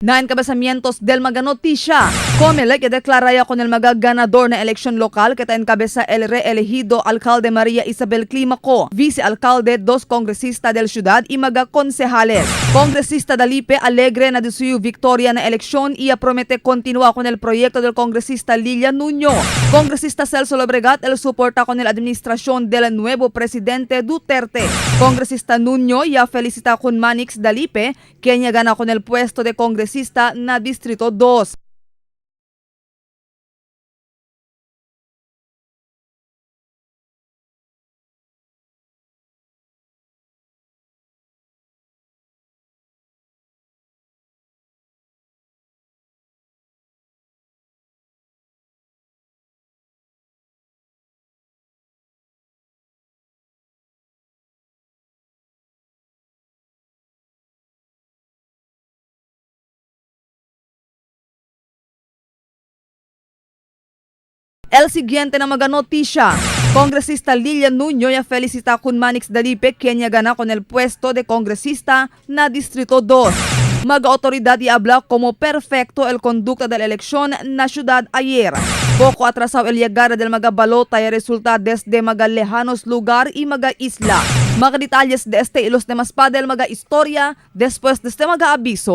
Naan kabasamientos del mga notisya. Comelec ideklaraya con el mga ganador na eleksyon lokal kita encabeza el reelegido alcalde Maria Isabel Climaco, vice-alcalde, 2 kongresista del ciudad y mga konsehales. Kongresista Dalipe alegre na de su victoria na eleksyon y promete continua con el proyecto del kongresista Lilia Nuño. Kongresista Celso Lobregat el suporta con el administración del nuevo presidente Duterte. Kongresista Nuño ya felicita con Manix Dalipe, quien ya gana con el puesto de kongresista na Distrito 2. El siguiente na mga notisya. Kongresista Lilia Nuño ya felicita con Manix Dalipe, quien ya gana con el puesto de kongresista na Distrito 2. Mga otoridad y habla como perfecto el conducta de la elección na ciudad ayer. Poco atrasado el llegada del mga balota y resulta desde mga lejanos lugar y mga isla. Mga detalles de este y los demás pa del mga historia después de este mga aviso.